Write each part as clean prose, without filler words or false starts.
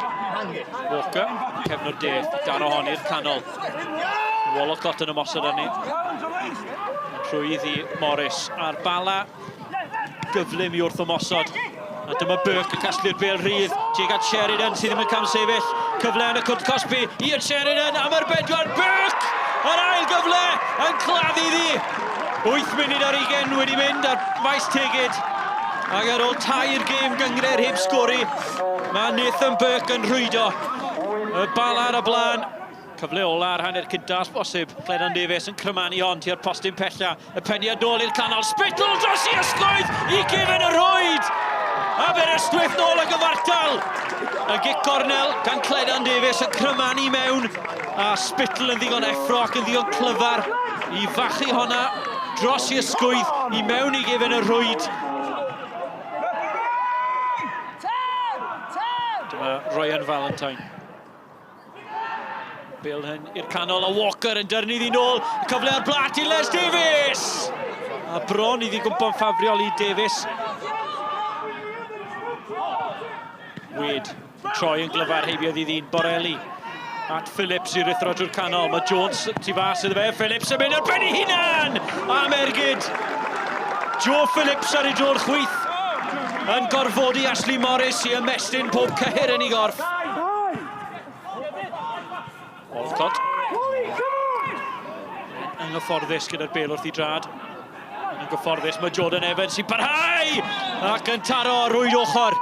Walker, cefn o'r de, dan o hon i'r canol. Wallock lot yn ymosod arni. Trwydd i Morris a'r Bala. Gyflym i wrth ymosod. A dyma Burke yn casglu'r bêl rhydd. Tuag at Sheridan sydd ddim yn cam sefyll. Cyfle yn y cwrt Cosby i'r Sheridan am yr bedwar. Burke! Yr ail gyfle yn claddu ddi. 8 munud ar 20 wedi mynd ar faes tegid. Ac ar ôl tair gêm gyngred heb sgori, mae Nathan Burke yn rhwydo. Y Bala ar y blaen. Cyfle ola ar hanner cynta os bosib. Cledan Davies yn crymanu hon tua'r postyn pella. Y penniad nôl i'r canol. Spittle dros i ysgwydd i Kevin y rhwyd. Aberystwyth nôl y gyfartal. Y gic cornel gan Cledan Davies yn crymanu mewn. A Spittle yn ddigon effro ac yn ddigon clyfar i fachu honna dros i ysgwydd i mewn i Kevin y rhwyd. Dyma Ryan Valentine. Bêl hyn i'r canol, a Walker yn dyrnu ddi nôl. Cyfle ar blat i Les Davies! A bron iddi gwmpo'n ffafriol i Davies. Wade, troi yn glyfar heibiodd i ddyn, Borelli. At Phillips i'r rithro drwy'r canol. Mae Jones tu fas iddo fe, Phillips yn mynd ar ben ei hunan! Am ergyd. Joe Phillips ar ei drwy'r chwyth. Yn gorfodi Ashley Morris i ymestyn pob cyhyr yn ei gorff. Olcott. Yn gyfforddus gyda'r bêl wrth i drad. Yn gyfforddus mae Jordan Evans i parhau! Ac yn taro rwyd ochr.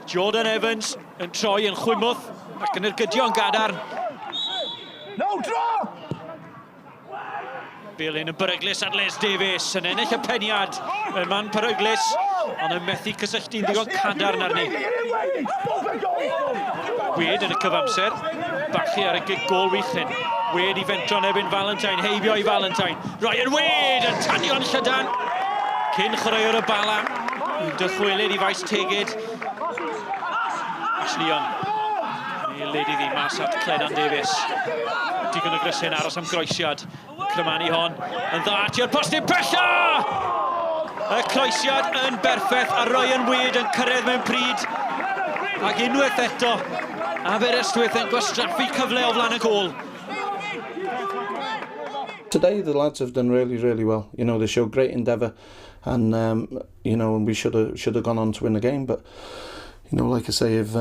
Jordan Evans yn troi yn chwymwth ac yn ergydio yn gadarn. No draw! Bêl yn beryglus at Les Davies yn ennill y peniad. Yn man peryglus, ond yn methu cysylltu'n ddigon cadarn arni. Wade yn y cyfamser. Bachu ar y gig gol wych hyn. Wade i fentro nebyn Valentine, heibio i Valentine. Ryan Wade yn tanio'n llydan. Cyn chreuo'r y Bala. Yn dychwelyd i faes tegid. Ashley Young. Ei ledi ddi mas at Cledan Davies. Digon o grysyn aros am groesiad. Crymanu hon. Yn dda ti'r postyn pella! Y croesiad yn berffeth a Ryan Wade yn cyrraedd mewn pryd. Ac unwaith eto, Aberystwyth yn gwastraffu cyfle o flaen y gôl. Today the lads have done really well. You know, they showed great endeavour, and you know, we should have gone on to win the game. But you know, like I say, if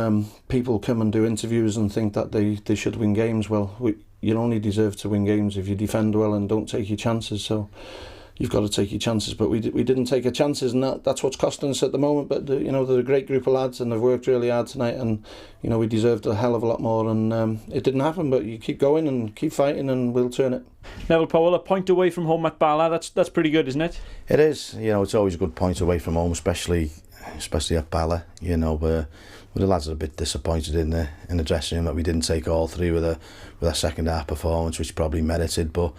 people come and do interviews and think that they should win games, well, you only deserve to win games if you defend well and don't take your chances. So you've got to take your chances, but we didn't take our chances, and that's what's costing us at the moment. But you know, they're a great group of lads, and they've worked really hard tonight, and you know, we deserved a hell of a lot more, and it didn't happen. But you keep going and keep fighting, and we'll turn it. Neville Powell, a point away from home at Bala. That's pretty good, isn't it? It is. You know, it's always a good point away from home, especially at Bala. You know, but the lads are a bit disappointed in the dressing room that we didn't take all three with our second half performance, which probably merited, but.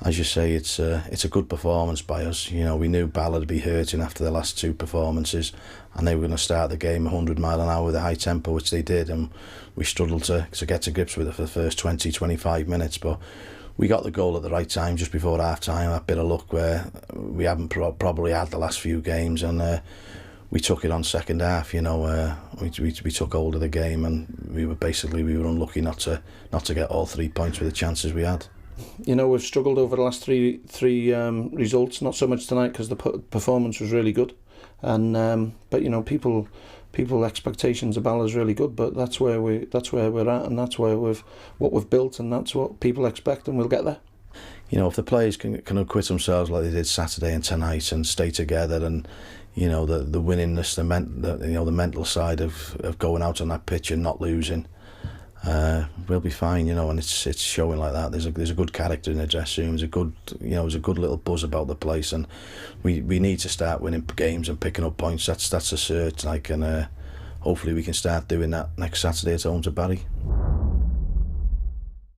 As you say, it's a good performance by us. You know, we knew Bala would be hurting after the last two performances, and they were going to start the game 100 mile an hour with a high tempo, which they did, and we struggled to get to grips with it for the first 20-25 minutes. But we got the goal at the right time, just before half time. That bit of luck where we haven't probably had the last few games, and we took it on second half. You know, we took hold of the game, and we were unlucky not to get all 3 points with the chances we had. You know, we've struggled over the last three results. Not so much tonight because the performance was really good, and but you know, people expectations of Bala's really good, but that's where we're at, and that's where what we've built, and that's what people expect, and we'll get there. You know, if the players can acquit themselves like they did Saturday and tonight, and stay together, and you know, the winningness, the mental side of going out on that pitch and not losing. We'll be fine, you know, and it's showing like that. There's a good character in the dressing room. There's a good little buzz about the place, and we need to start winning games and picking up points. That's a cert, like, and hopefully we can start doing that next Saturday at home to Barry.